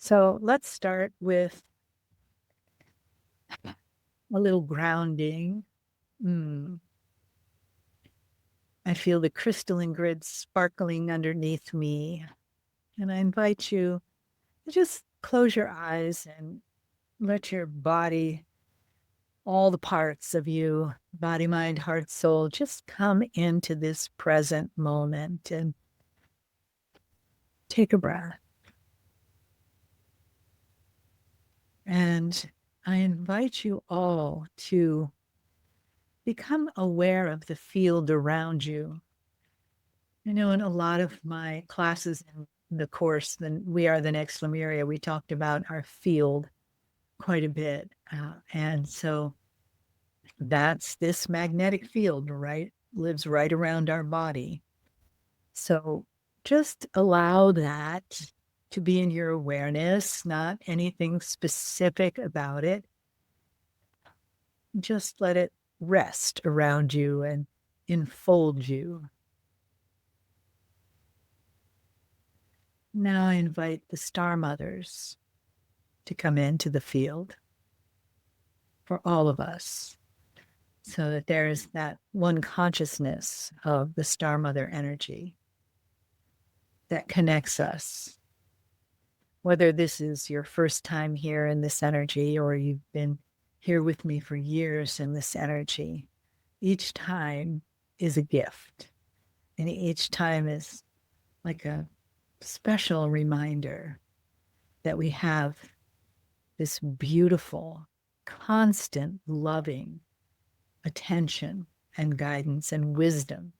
So let's start with a little grounding. Mm. I feel the crystalline grid sparkling underneath me. And I invite you to just close your eyes and let your body, all the parts of you, body, mind, heart, soul, just come into this present moment and take a breath. And I invite you all to become aware of the field around you. In a lot of my classes in the course, then We Are the Next Lemuria, we talked about our field quite a bit. And so that's this magnetic field, right? Lives right around our body. So just allow that to be in your awareness, not anything specific about it. Just let it rest around you and enfold you. Now I invite the star mothers to come into the field for all of us so that there is that one consciousness of the star mother energy that connects us. Whether this is your first time here in this energy or you've been here with me for years in this energy, each time is a gift. And each time is like a special reminder that we have this beautiful, constant, loving attention and guidance and wisdom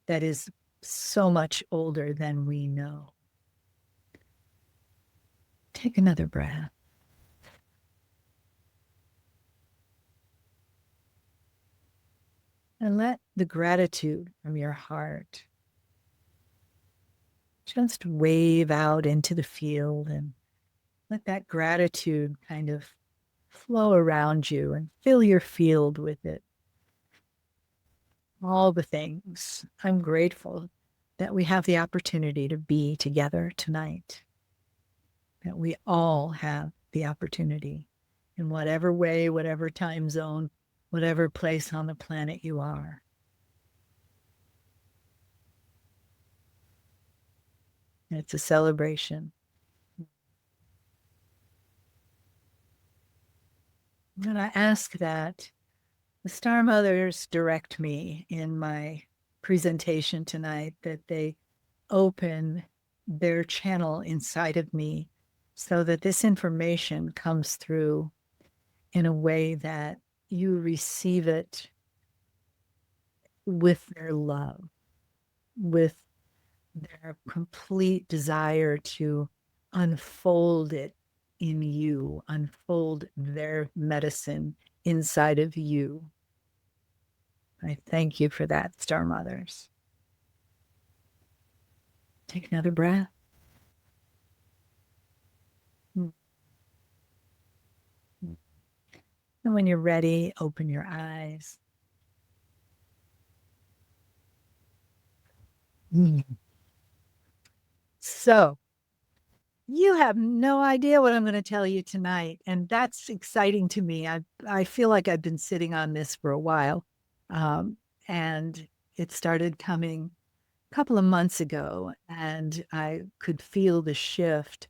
that is so much older than we know. Take another breath. And let the gratitude from your heart just wave out into the field and let that gratitude kind of flow around you and fill your field with it. All the things. I'm grateful that we have the opportunity to be together tonight, that we all have the opportunity in whatever way, whatever time zone, whatever place on the planet you are. It's a celebration. And I ask that the Star Mothers direct me in my presentation tonight, that they open their channel inside of me so that this information comes through in a way that you receive it with their love, with their complete desire to unfold it in you, unfold their medicine inside of you. I thank you for that, Star Mothers. Take another breath. And when you're ready, open your eyes. So, you have no idea what I'm going to tell you tonight, and that's exciting to me. I feel like I've been sitting on this for a while, and it started coming a couple of months ago, and I could feel the shift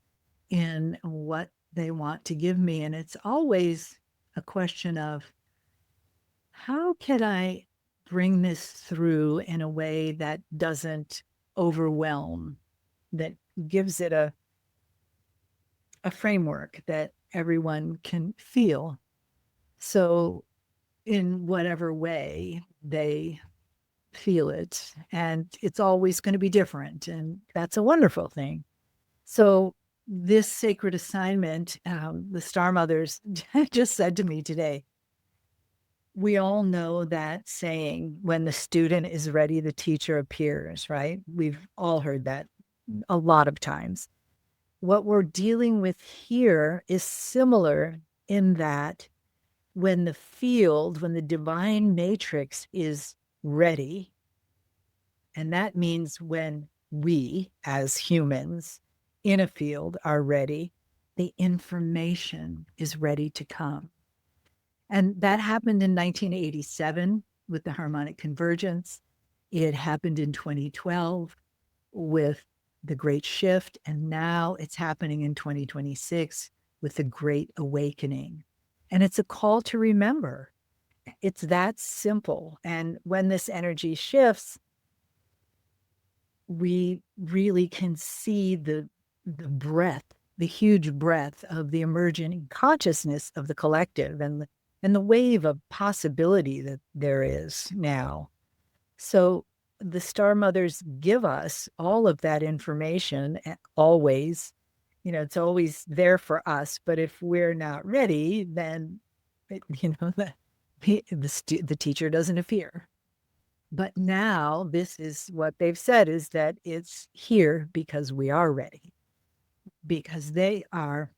in what they want to give me. And it's always a question of how can I bring this through in a way that doesn't overwhelm, that gives it a framework that everyone can feel. So, in whatever way they feel it, and it's always going to be different. And that's a wonderful thing. So, this sacred assignment, the Star Mothers just said to me today, we all know that saying, when the student is ready, the teacher appears, right? We've all heard that a lot of times. What we're dealing with here is similar in that when the divine matrix is ready, and that means when we as humans in a field are ready, the information is ready to come. And that happened in 1987 with the harmonic convergence. It happened in 2012 with the Great Shift. And now it's happening in 2026 with the Great Awakening. And it's a call to remember. It's that simple. And when this energy shifts, we really can see the breadth, the huge breadth of the emerging consciousness of the collective and the wave of possibility that there is now. So the Star Mothers give us all of that information always. You know, it's always there for us. But if we're not ready, then, the teacher doesn't appear. But now this is what they've said, is that it's here because we are ready, because they are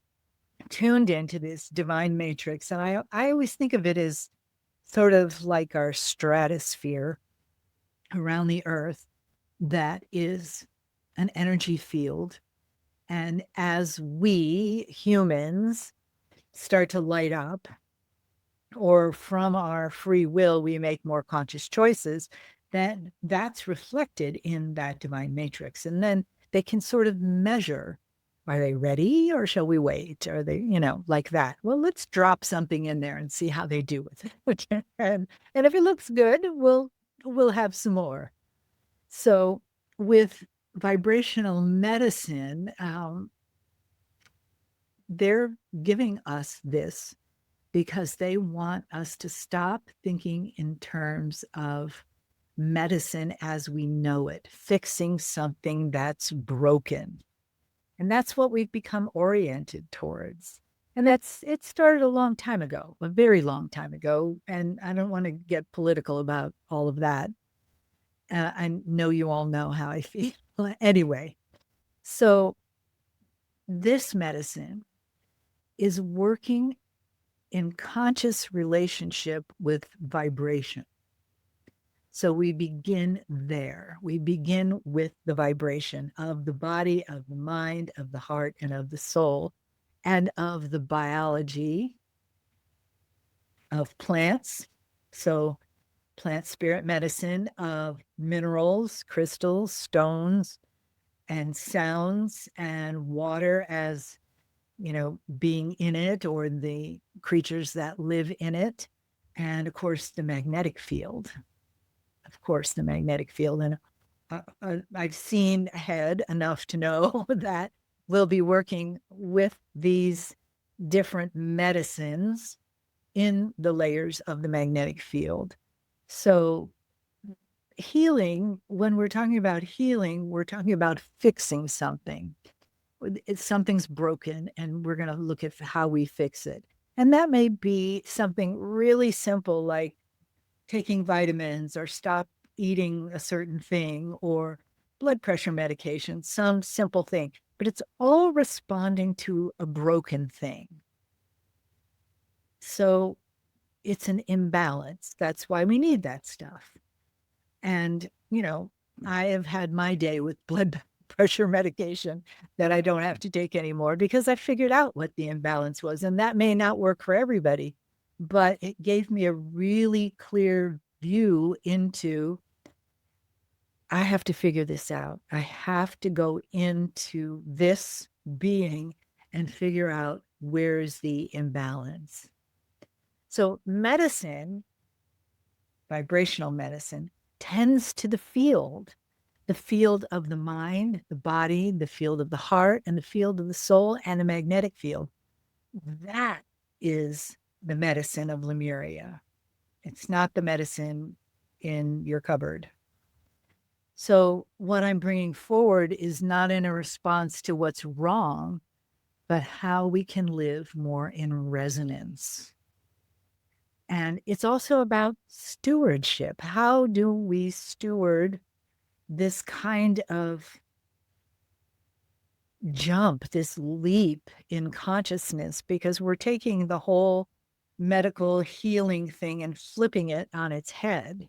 tuned into this divine matrix. And I always think of it as sort of like our stratosphere around the earth that is an energy field. And as we humans start to light up, or from our free will, we make more conscious choices, then that's reflected in that divine matrix. And then they can sort of measure, are they ready or shall we wait? Are they, like that? Well, let's drop something in there and see how they do with it. and if it looks good, we'll have some more. So with vibrational medicine, they're giving us this because they want us to stop thinking in terms of medicine as we know it, fixing something that's broken. And that's what we've become oriented towards. And it started a long time ago, a very long time ago. And I don't want to get political about all of that. I know you all know how I feel. Anyway, so this medicine is working in conscious relationship with vibration. So we begin there. We begin with the vibration of the body, of the mind, of the heart, and of the soul, and of the biology of plants. So plant spirit medicine of minerals, crystals, stones, and sounds, and water as being in it, or the creatures that live in it. And of course, the magnetic field. And I've seen ahead enough to know that we'll be working with these different medicines in the layers of the magnetic field. So healing, when we're talking about healing, we're talking about fixing something. Something's broken, and we're going to look at how we fix it. And that may be something really simple, like taking vitamins or stop eating a certain thing, or blood pressure medication, some simple thing. But it's all responding to a broken thing. So it's an imbalance. That's why we need that stuff. And, I have had my day with blood pressure medication that I don't have to take anymore because I figured out what the imbalance was. And that may not work for everybody, but it gave me a really clear view into, I have to figure this out. I have to go into this being and figure out where's the imbalance. So medicine, vibrational medicine, tends to the field of the mind, the body, the field of the heart, and the field of the soul, and the magnetic field. That is the medicine of Lemuria. It's not the medicine in your cupboard. So what I'm bringing forward is not in a response to what's wrong, but how we can live more in resonance. And it's also about stewardship. How do we steward this kind of jump, this leap in consciousness? Because we're taking the whole medical healing thing and flipping it on its head.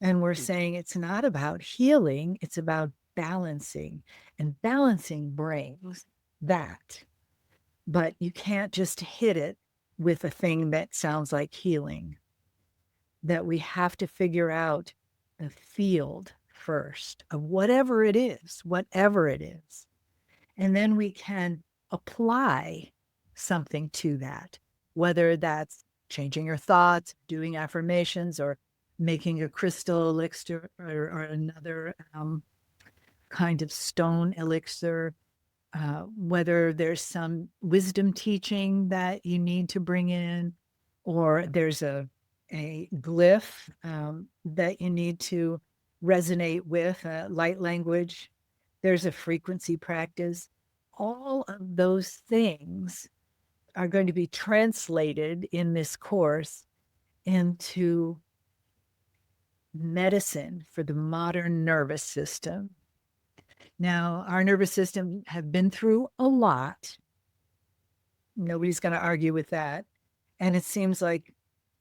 And we're saying it's not about healing, it's about balancing, and balancing brings that. But you can't just hit it with a thing that sounds like healing, that we have to figure out the field first of whatever it is, whatever it is. And then we can apply something to that, whether that's changing your thoughts, doing affirmations, or making a crystal elixir or another kind of stone elixir, whether there's some wisdom teaching that you need to bring in, or there's a glyph that you need to resonate with, light language, there's a frequency practice. All of those things are going to be translated in this course into medicine for the modern nervous system. Now, our nervous system have been through a lot. Nobody's going to argue with that. And it seems like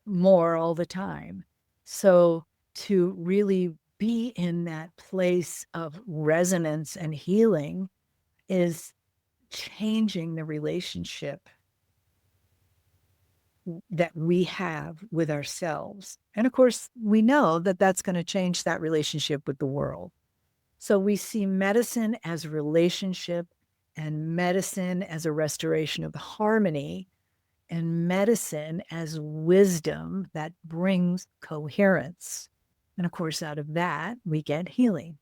more all the time. So to really be in that place of resonance and healing is changing the relationship that we have with ourselves. And of course, we know that that's going to change that relationship with the world. So we see medicine as a relationship, and medicine as a restoration of harmony, and medicine as wisdom that brings coherence. And of course, out of that, we get healing.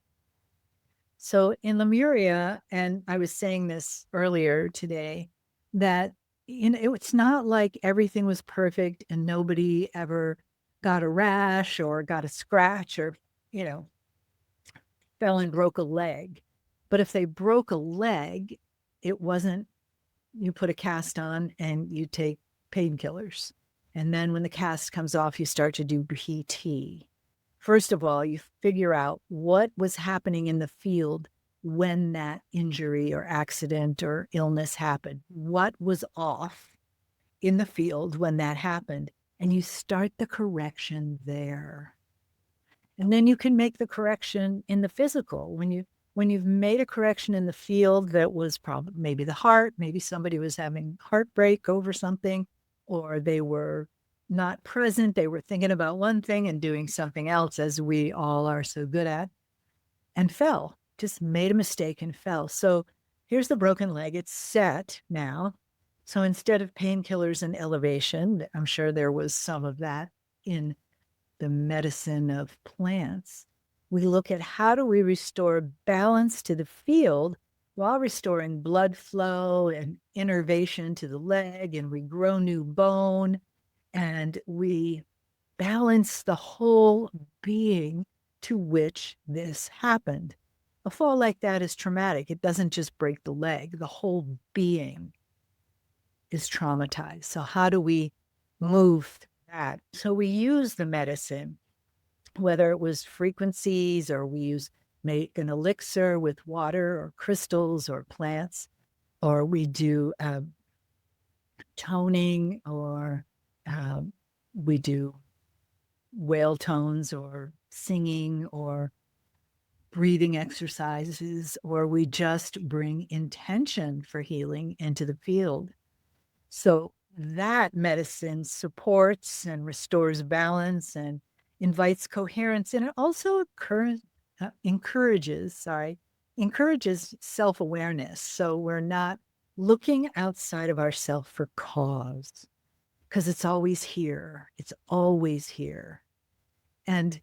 So in Lemuria, and I was saying this earlier today, that it's not like everything was perfect and nobody ever got a rash or got a scratch or, fell and broke a leg. But if they broke a leg, it wasn't, you put a cast on and you take painkillers. And then when the cast comes off, you start to do PT. First of all, you figure out what was happening in the field when that injury or accident or illness happened. What was off in the field when that happened? And you start the correction there. And then you can make the correction in the physical. When you've made a correction in the field that was probably maybe the heart, maybe somebody was having heartbreak over something, or they were not present. They were thinking about one thing and doing something else, as we all are so good at, and fell, just made a mistake and fell. So here's the broken leg. It's set now. So instead of painkillers and elevation, I'm sure there was some of that in the medicine of plants. We look at how do we restore balance to the field while restoring blood flow and innervation to the leg, and we grow new bone, and we balance the whole being to which this happened. A fall like that is traumatic. It doesn't just break the leg, the whole being is traumatized. So how do we move that? So we use the medicine, whether it was frequencies or we make an elixir with water or crystals or plants, or we do toning, or we do whale tones or singing or breathing exercises, or we just bring intention for healing into the field. So that medicine supports and restores balance and invites coherence, and it also encourages self-awareness. So we're not looking outside of ourselves for cause, because it's always here. It's always here. And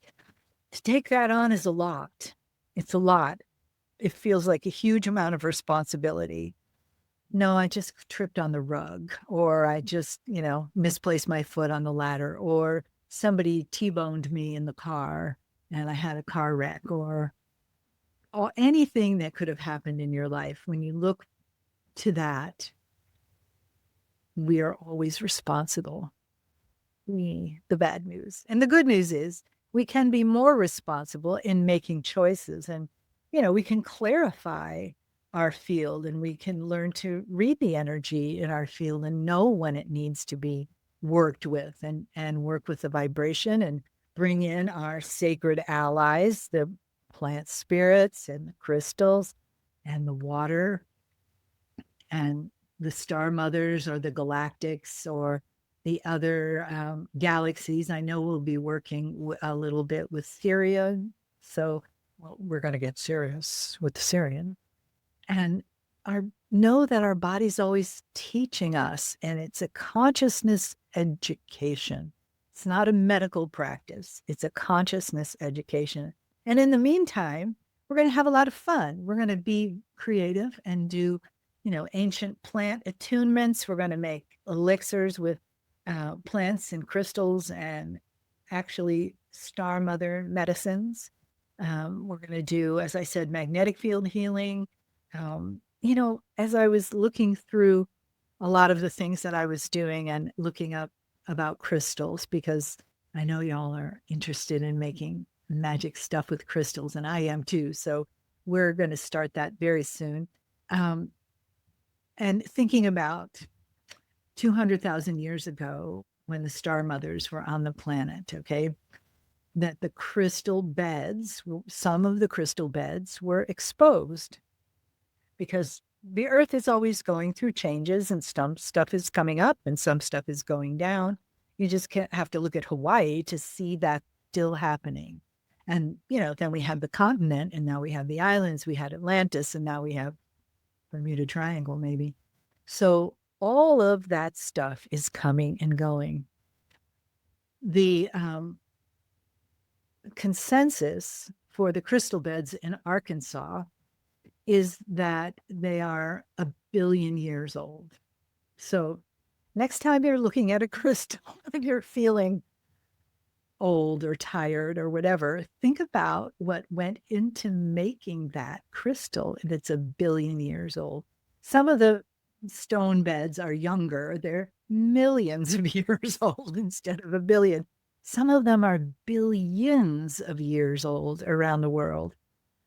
to take that on is a lot. It's a lot. It feels like a huge amount of responsibility. No, I just tripped on the rug, or I just, misplaced my foot on the ladder, or somebody T-boned me in the car and I had a car wreck, or anything that could have happened in your life. When you look to that, we are always responsible. The bad news. And the good news is we can be more responsible in making choices, and, we can clarify our field, and we can learn to read the energy in our field and know when it needs to be worked with, and work with the vibration and bring in our sacred allies, the plant spirits and the crystals and the water and the star mothers or the galactics or the other galaxies. I know we'll be working a little bit with Syria. So we're going to get serious with the Syrian. And know that our body's always teaching us, and it's a consciousness education. It's not a medical practice. It's a consciousness education. And in the meantime, we're going to have a lot of fun. We're going to be creative and do, ancient plant attunements. We're going to make elixirs with plants and crystals and actually star mother medicines. We're going to do, as I said, magnetic field healing. As I was looking through a lot of the things that I was doing and looking up about crystals, because I know y'all are interested in making magic stuff with crystals, and I am too. So we're going to start that very soon. And thinking about 200,000 years ago when the star mothers were on the planet, okay, that the crystal beds, some of the crystal beds were exposed because the earth is always going through changes and some stuff is coming up and some stuff is going down. You just can't have to look at Hawaii to see that still happening. And, then we have the continent and now we have the islands, we had Atlantis, and now we have Bermuda Triangle, maybe. So all of that stuff is coming and going. The consensus for the crystal beds in Arkansas is that they are 1 billion years old. So next time you're looking at a crystal and you're feeling old or tired or whatever, think about what went into making that crystal that's 1 billion years old. Some of the stone beds are younger. They're millions of years old instead of 1 billion. Some of them are billions of years old around the world.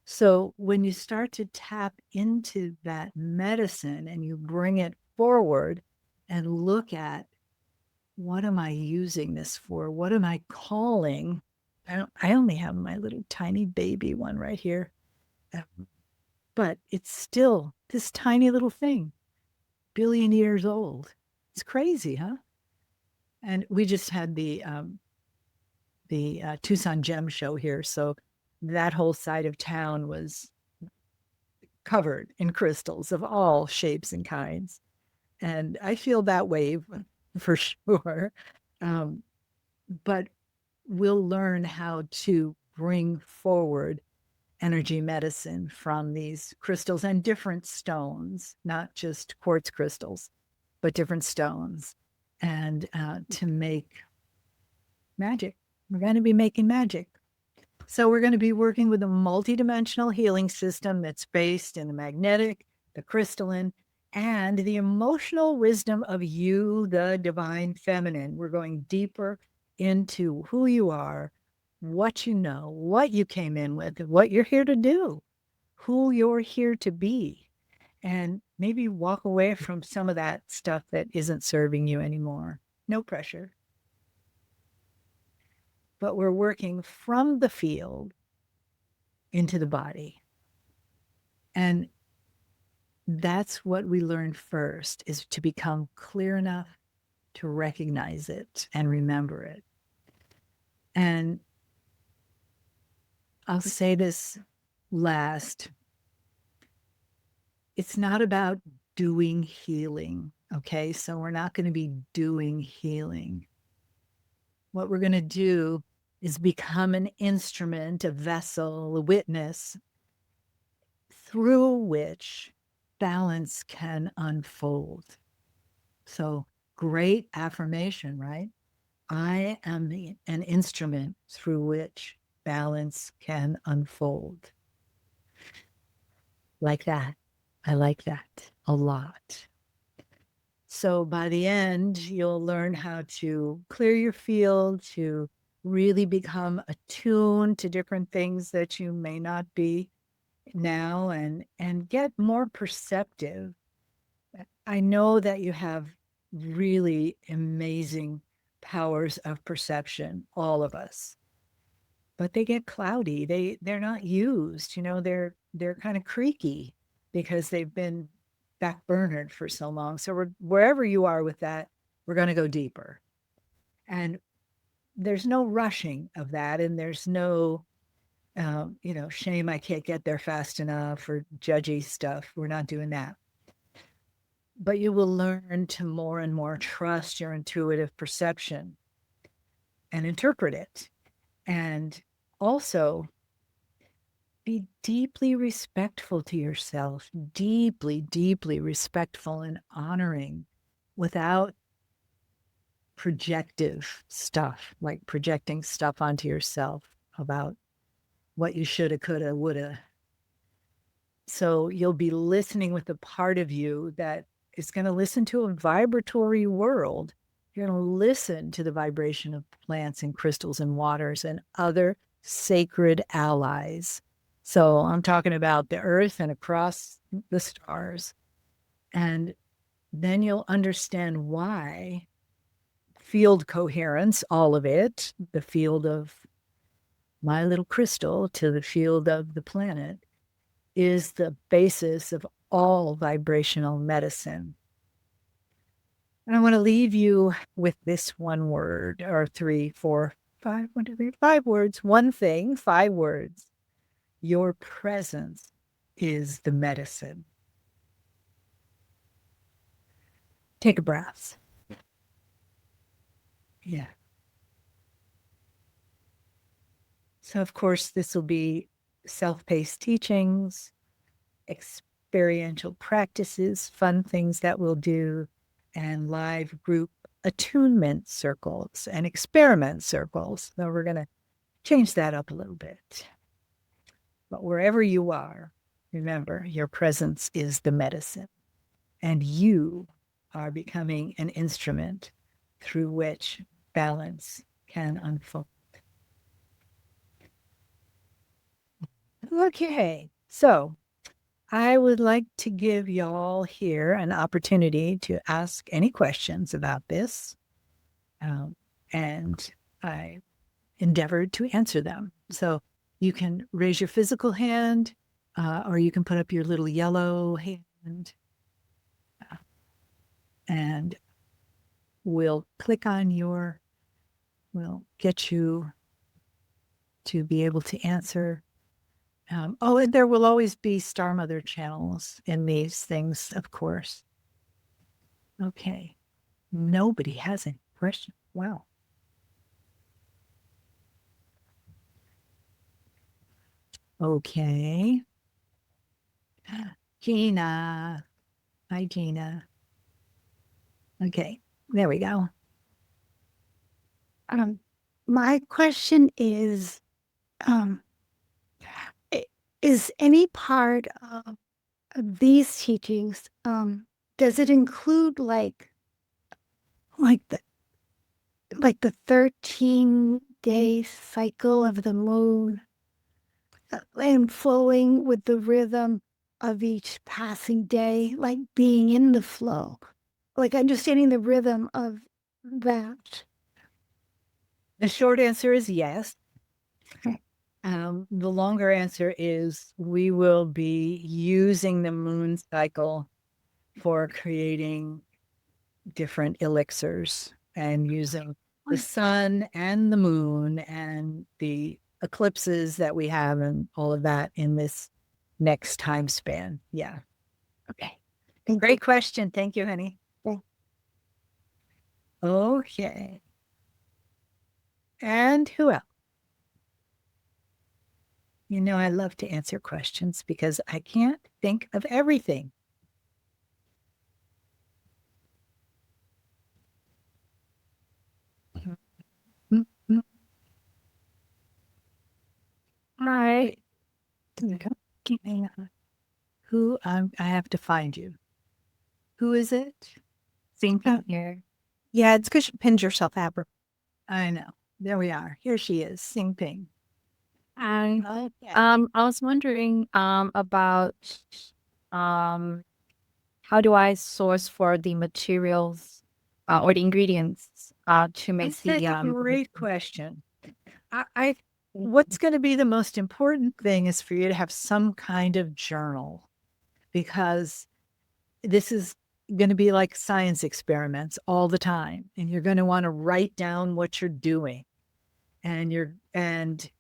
So when you start to tap into that medicine and you bring it forward and look at, what am I using this for? What am I calling? I only have my little tiny baby one right here. But it's still this tiny little thing, 1 billion years old. It's crazy, huh? And we just had the Tucson Gem Show here. So that whole side of town was covered in crystals of all shapes and kinds. And I feel that way for sure. But we'll learn how to bring forward energy medicine from these crystals and different stones, not just quartz crystals, but different stones, and to make magic. We're going to be making magic. So we're going to be working with a multidimensional healing system that's based in the magnetic, the crystalline, and the emotional wisdom of you, the divine feminine. We're going deeper into who you are, what you know, what you came in with, what you're here to do, who you're here to be, and maybe walk away from some of that stuff that isn't serving you anymore. No pressure. But we're working from the field into the body. And that's what we learn first, is to become clear enough to recognize it and remember it. And I'll say this last. It's not about doing healing, okay? So we're not going to be doing healing. What we're going to do is become an instrument, a vessel, a witness through which balance can unfold. So great affirmation, right? I am an instrument through which balance can unfold. Like that. I like that a lot. So by the end, you'll learn how to clear your field, to really become attuned to different things that you may not be now, and get more perceptive. I know that you have really amazing powers of perception, all of us. but they get cloudy. They're not used, they're kind of creaky because they've been backburnered for so long. So wherever you are with that, we're going to go deeper. And there's no rushing of that. And there's no, shame I can't get there fast enough or judgy stuff. We're not doing that. But you will learn to more and more trust your intuitive perception and interpret it. And also be deeply respectful to yourself, deeply, deeply respectful and honoring without projective stuff, like projecting stuff onto yourself about what you shoulda, coulda, woulda. So you'll be listening with a part of you that is going to listen to a vibratory world. You're going to listen to the vibration of plants and crystals and waters and other sacred allies. So I'm talking about the earth and across the stars. And then you'll understand why field coherence, all of it, the field of my little crystal to the field of the planet, is the basis of all vibrational medicine. And I want to leave you with this one word, or 3, 4, 5, 1, 2, 3, 5 words. One thing, 5 words. Your presence is the medicine. Take a breath. Yeah. So, of course, this will be self-paced teachings, experiential practices, fun things that we'll do, and live group attunement circles and experiment circles. So we're going to change that up a little bit. But wherever you are, remember, your presence is the medicine, and you are becoming an instrument through which balance can unfold. Okay, so I would like to give y'all here an opportunity to ask any questions about this. And I endeavored to answer them. So you can raise your physical hand, or you can put up your little yellow hand, and we'll click on we'll get you to be able to answer. And there will always be Star Mother channels in these things, of course. Okay. Nobody has any question. Wow. Okay. Gina. Hi, Gina. Okay. There we go. My question is any part of these teachings, does it include like the 13-day cycle of the moon and flowing with the rhythm of each passing day, like being in the flow, like understanding the rhythm of that? The short answer is yes. Okay. The longer answer is we will be using the moon cycle for creating different elixirs and using the sun and the moon and the eclipses that we have and all of that in this next time span. Yeah. Okay. Great question. Thank you, honey. Okay. Okay. And who else? I love to answer questions because I can't think of everything. All right. Who I have to find you. Who is it? Think here. Yeah, it's because you pinned yourself, Amber. I know. There we are. Here she is. Sing Ping. And I was wondering about how do I source for the materials or the ingredients to make That's the a great question. I what's going to be the most important thing is for you to have some kind of journal, because this is going to be like science experiments all the time. And you're going to want to write down what you're doing. And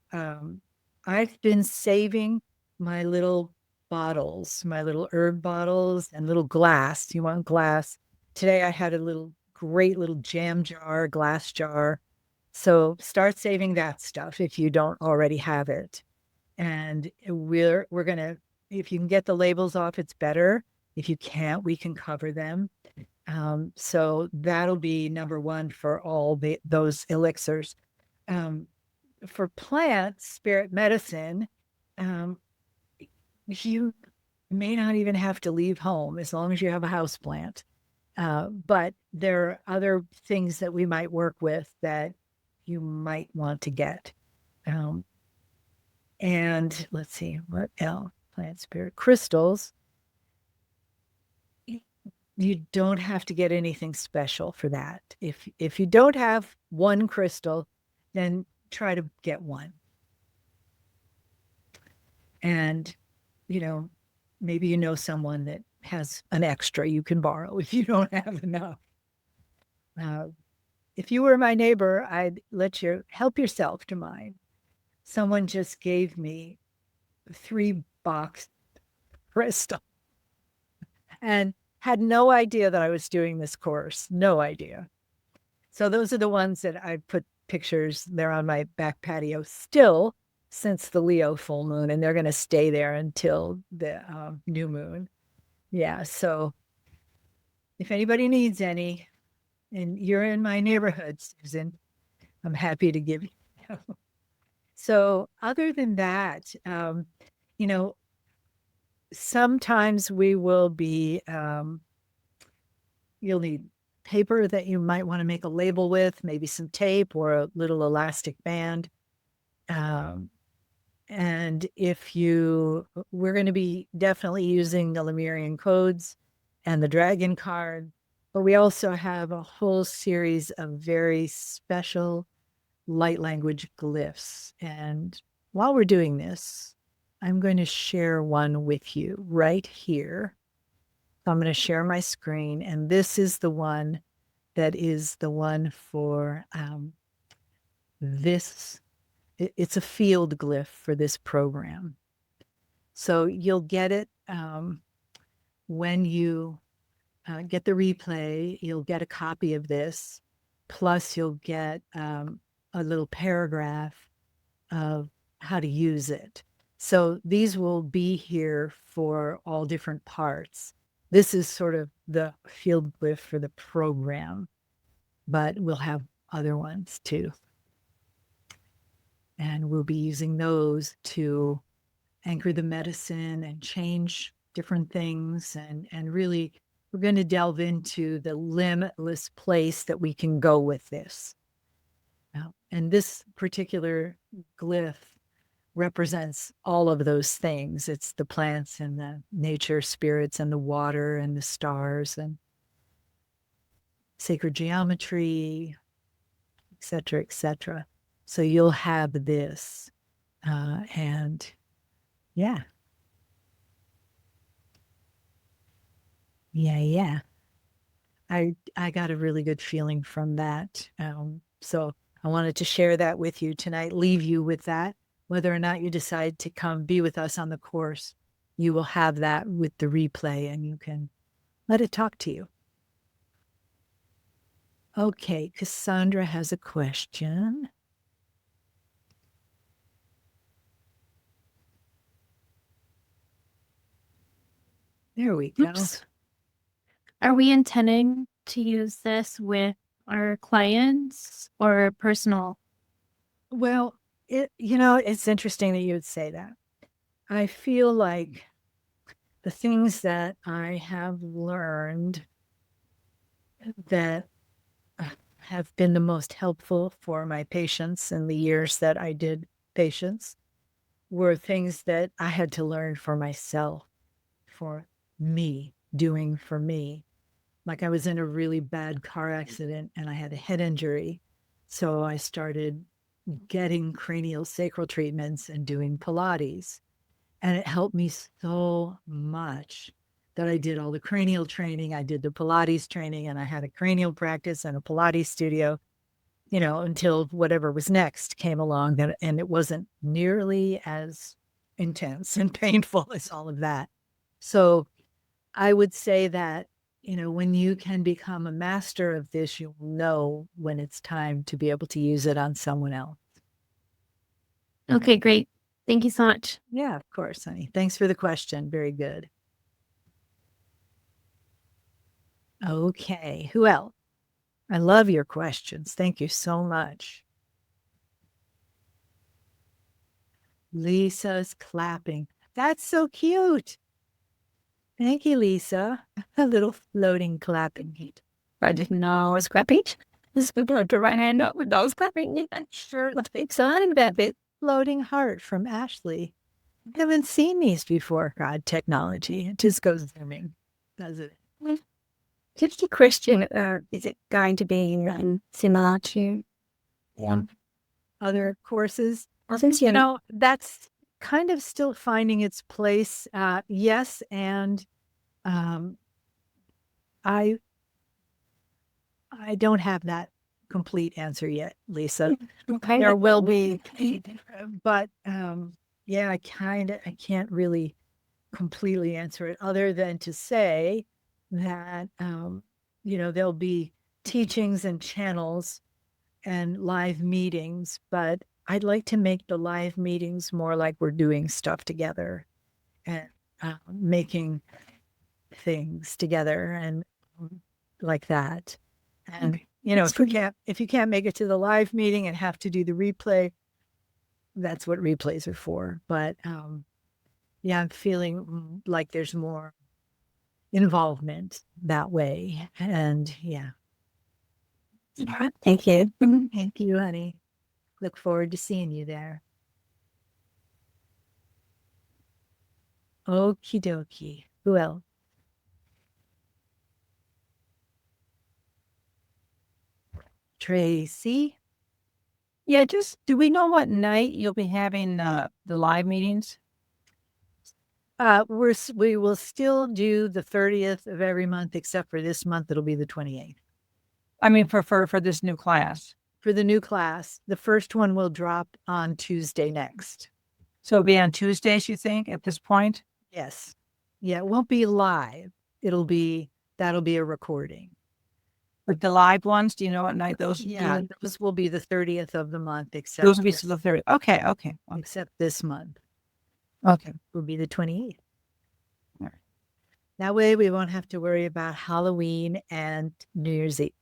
I've been saving my little bottles, my little herb bottles and little glass. You want glass? Today I had a great little jam jar, glass jar. So start saving that stuff if you don't already have it. And we're gonna, if you can get the labels off, it's better. If you can't, we can cover them. So that'll be number one for all those elixirs. Um, for plants, spirit medicine, um, you may not even have to leave home as long as you have a house plant. But there are other things that we might work with that you might want to get. Um, and let's see, what else? Plant spirit crystals. You don't have to get anything special for that. If you don't have one crystal, then try to get one. And maybe you know someone that has an extra you can borrow if you don't have enough. If you were my neighbor, I'd let you help yourself to mine. Someone just gave me 3 box crystal and had no idea that I was doing this course. No idea. So those are the ones that I put pictures. They're on my back patio still since the Leo full moon, and they're going to stay there until the new moon. Yeah. So if anybody needs any, and you're in my neighborhood, Susan, I'm happy to give you. So other than that, sometimes we will be, you'll need paper that you might want to make a label with, maybe some tape or a little elastic band. And we're going to be definitely using the Lemurian codes and the dragon card, but we also have a whole series of very special light language glyphs. And while we're doing this, I'm going to share one with you right here. So I'm going to share my screen, and this is the one that is the one for this. It's a field glyph for this program. So you'll get it when you get the replay. You'll get a copy of this, plus you'll get a little paragraph of how to use it. So these will be here for all different parts. This is sort of the field glyph for the program, but we'll have other ones too. And we'll be using those to anchor the medicine and change different things. And really, we're going to delve into the limitless place that we can go with this. And this particular glyph represents all of those things. It's the plants and the nature spirits and the water and the stars and sacred geometry, et cetera, et cetera. So you'll have this. And yeah. Yeah. I got a really good feeling from that. So I wanted to share that with you tonight, leave you with that. Whether or not you decide to come be with us on the course, you will have that with the replay and you can let it talk to you. Okay, Cassandra has a question. There we go. Oops. Are we intending to use this with our clients or personal? Well, it's interesting that you would say that. I feel like the things that I have learned that have been the most helpful for my patients in the years that I did patients were things that I had to learn for myself, for me, doing for me. Like I was in a really bad car accident and I had a head injury. So I started getting cranial sacral treatments and doing Pilates. And it helped me so much that I did all the cranial training. I did the Pilates training, and I had a cranial practice and a Pilates studio, until whatever was next came along. And it wasn't nearly as intense and painful as all of that. So I would say that, when you can become a master of this, you'll know when it's time to be able to use it on someone else. Okay, great. Thank you so much. Yeah, of course, honey. Thanks for the question. Very good. Okay, who else? I love your questions. Thank you so much. Lisa's clapping. That's so cute. Thank you, Lisa. A little floating clapping. I didn't know I was clapping. This would put the right hand up with those clapping. I'm sure let's be excited about it. Floating heart from Ashley. I haven't seen these before. God, technology. It just goes zooming, does it? Just a question. Is it going to be similar to other courses? I think That's kind of still finding its place. Yes, and I don't have that complete answer yet, Lisa. okay. There will be, but yeah, I can't really completely answer it other than to say that there'll be teachings and channels and live meetings, but I'd like to make the live meetings more like we're doing stuff together and making things together and like that. And if you can't make it to the live meeting and have to do the replay, that's what replays are for. But yeah, I'm feeling like there's more involvement that way. And yeah. Thank you. Thank you, honey. Look forward to seeing you there. Okie dokie. Who else? Tracy? Yeah, just do we know what night you'll be having the live meetings? We will still do the 30th of every month, except for this month, it'll be the 28th. I mean, for this new class. For the new class, the first one will drop on Tuesday next. So it'll be on Tuesdays, you think, at this point? Yes. Yeah, it won't be live. That'll be a recording. But the live ones, do you know what night those? Yeah, those will be the 30th of the month, except Those will be the 30th. Okay. Except this month. Okay. Will be the 28th. All right. That way we won't have to worry about Halloween and New Year's Eve.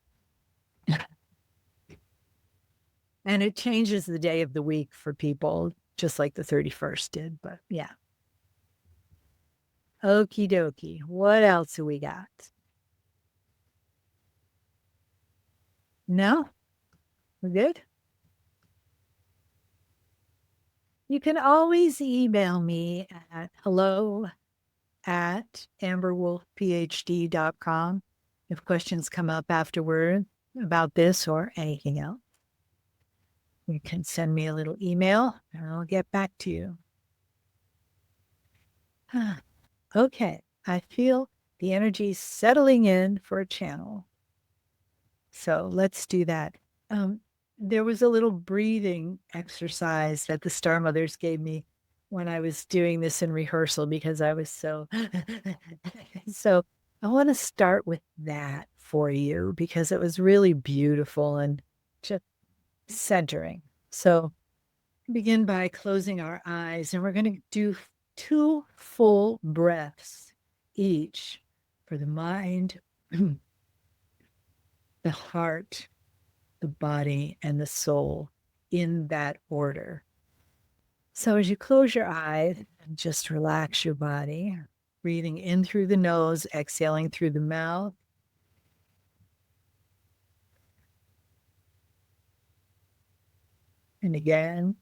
And it changes the day of the week for people, just like the 31st did. But yeah. Okie dokie. What else have we got? No? We're good? You can always email me at hello@amberwolfphd.com if questions come up afterward about this or anything else. You can send me a little email and I'll get back to you. Okay, I feel the energy settling in for a channel. So let's do that. There was a little breathing exercise that the Star Mothers gave me when I was doing this in rehearsal because I was so I want to start with that for you because it was really beautiful and just centering. So begin by closing our eyes, and we're going to do 2 full breaths each for the mind, the heart, the body, and the soul in that order. So as you close your eyes and just relax your body, breathing in through the nose, exhaling through the mouth. And again,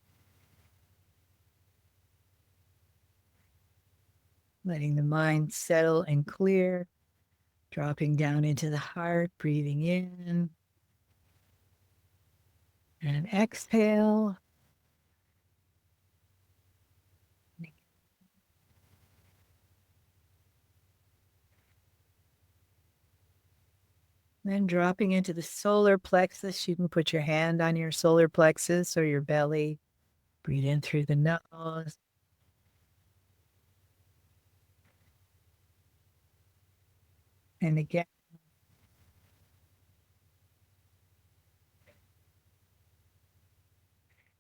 letting the mind settle and clear, dropping down into the heart, breathing in. And exhale. Then dropping into the solar plexus, you can put your hand on your solar plexus or your belly. Breathe in through the nose. And again.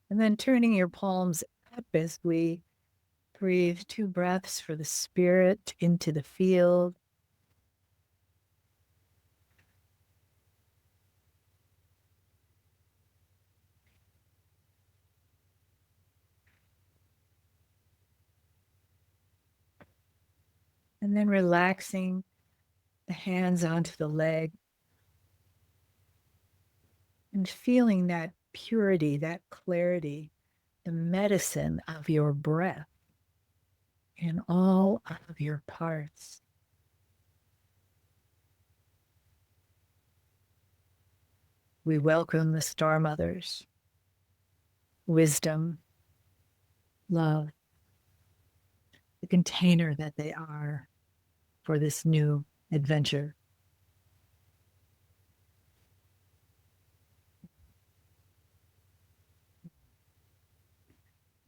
And then turning your palms up as we breathe 2 breaths for the spirit into the field. And then relaxing the hands onto the leg and feeling that purity, that clarity, the medicine of your breath in all of your parts. We welcome the Star Mothers, wisdom, love, the container that they are for this new adventure.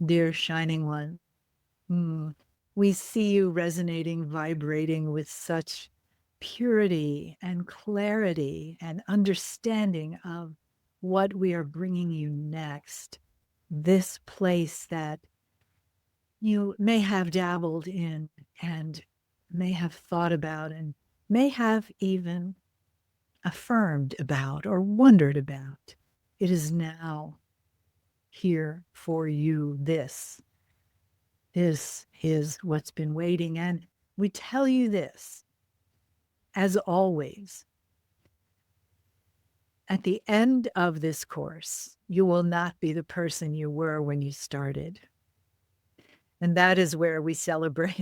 Dear Shining One, we see you resonating, vibrating with such purity and clarity and understanding of what we are bringing you next. This place that you may have dabbled in and may have thought about and may have even affirmed about or wondered about. It is now here for you. This is what's been waiting. And we tell you this, as always, at the end of this course, you will not be the person you were when you started. And that is where we celebrate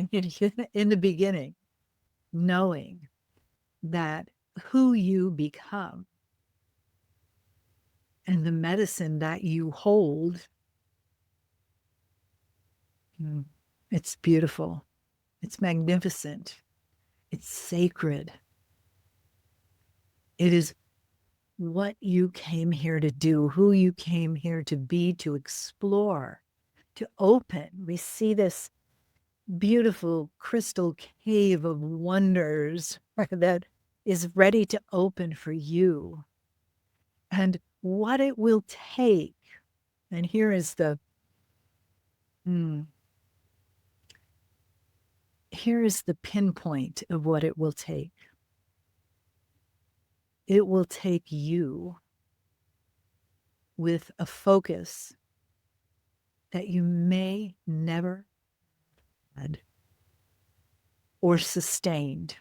in the beginning, knowing that who you become and the medicine that you hold, it's beautiful. It's magnificent. It's sacred. It is what you came here to do, who you came here to be, to explore, to open. We see this beautiful crystal cave of wonders that is ready to open for you. And what it will take, and here is the here is the pinpoint of what it will take. It will take you with a focus that you may never had or sustained.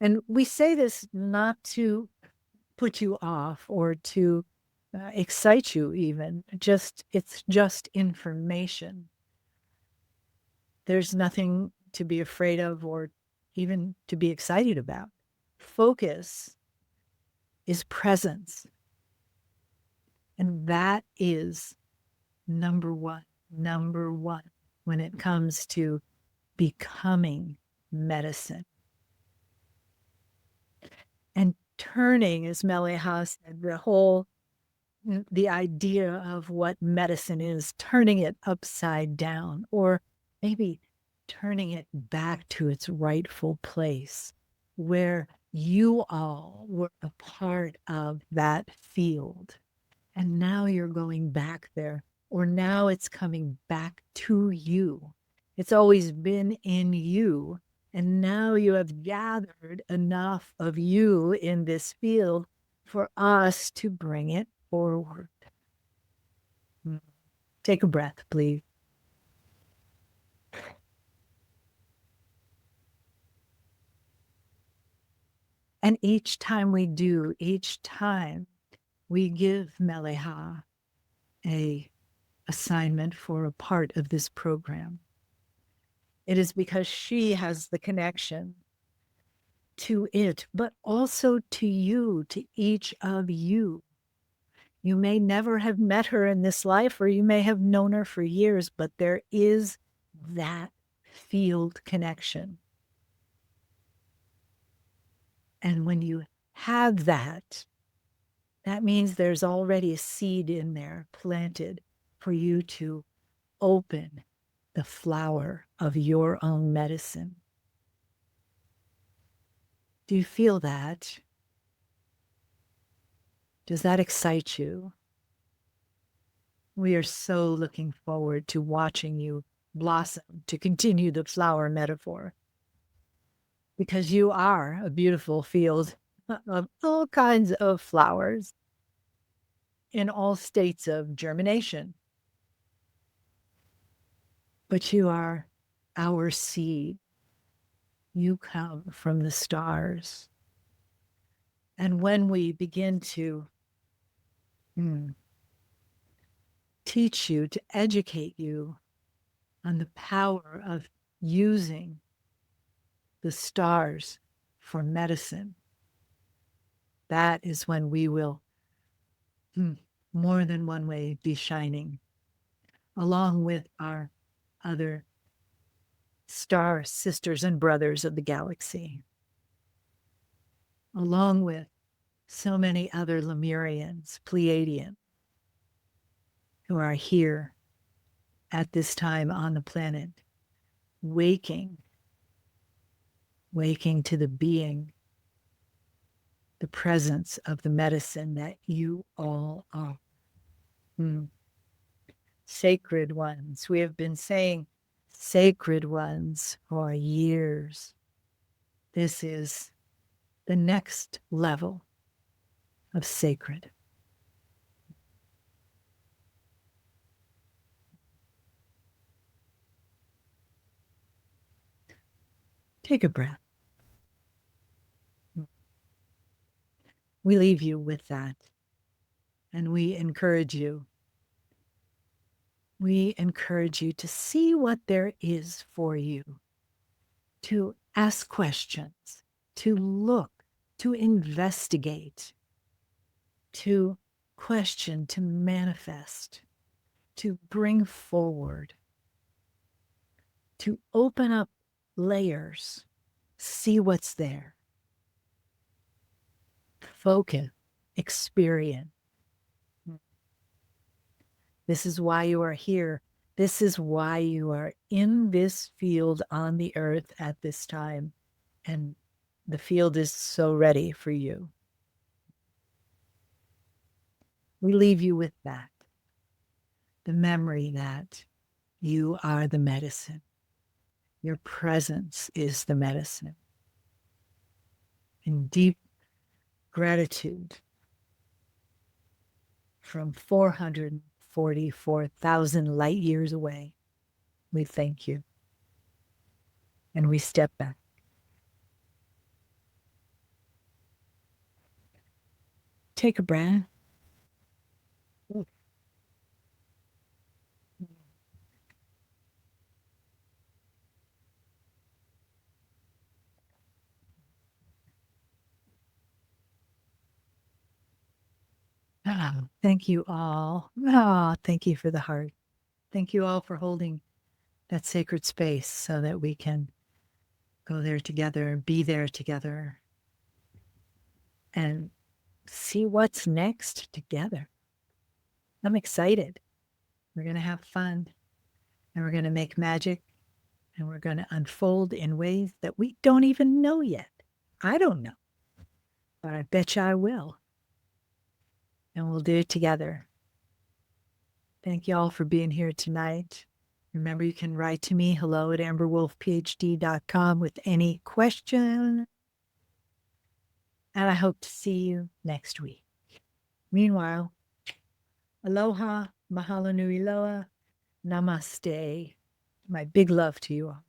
And we say this not to put you off or to excite you even. It's just information. There's nothing to be afraid of or even to be excited about. Focus is presence. And that is number one when it comes to becoming medicine. And turning, as Mele'ha said, the idea of what medicine is, turning it upside down, or maybe turning it back to its rightful place, where you all were a part of that field. And now you're going back there, or now it's coming back to you. It's always been in you. And now you have gathered enough of you in this field for us to bring it forward. Take a breath, please. And each time we do, each time we give Mele'ha a assignment for a part of this program, it is because she has the connection to it, but also to you, to each of you. You may never have met her in this life, or you may have known her for years, but there is that field connection. And when you have that, that means there's already a seed in there planted for you to open the flower of your own medicine. Do you feel that? Does that excite you? We are so looking forward to watching you blossom, to continue the flower metaphor, because you are a beautiful field of all kinds of flowers in all states of germination. But you are our seed. You come from the stars. And when we begin to teach you, to educate you on the power of using the stars for medicine, that is when we will, more than one way, be shining, along with our other star sisters and brothers of the galaxy, along with so many other Lemurians, Pleiadians, who are here at this time on the planet, waking to the being, the presence of the medicine that you all are. Sacred ones. We have been saying sacred ones for years. This is the next level of sacred. Take a breath. We leave you with that, and we encourage you. We encourage you to see what there is for you, to ask questions, to look, to investigate, to question, to manifest, to bring forward, to open up layers, see what's there. Focus, experience. This is why you are here. This is why you are in this field on the earth at this time. And the field is so ready for you. We leave you with that. The memory that you are the medicine. Your presence is the medicine. In deep gratitude from 444,000 light years away, we thank you. And we step back. Take a breath. Thank you all. Thank you for the heart. Thank you all for holding that sacred space so that we can go there together, be there together, and see what's next together. I'm excited. We're going to have fun, and we're going to make magic, and we're going to unfold in ways that we don't even know yet. I don't know, but I bet you I will. And we'll do it together. Thank you all for being here tonight. Remember, you can write to me, hello@amberwolfphd.com, with any question. And I hope to see you next week. Meanwhile, aloha, mahalo nui loa, namaste. My big love to you all.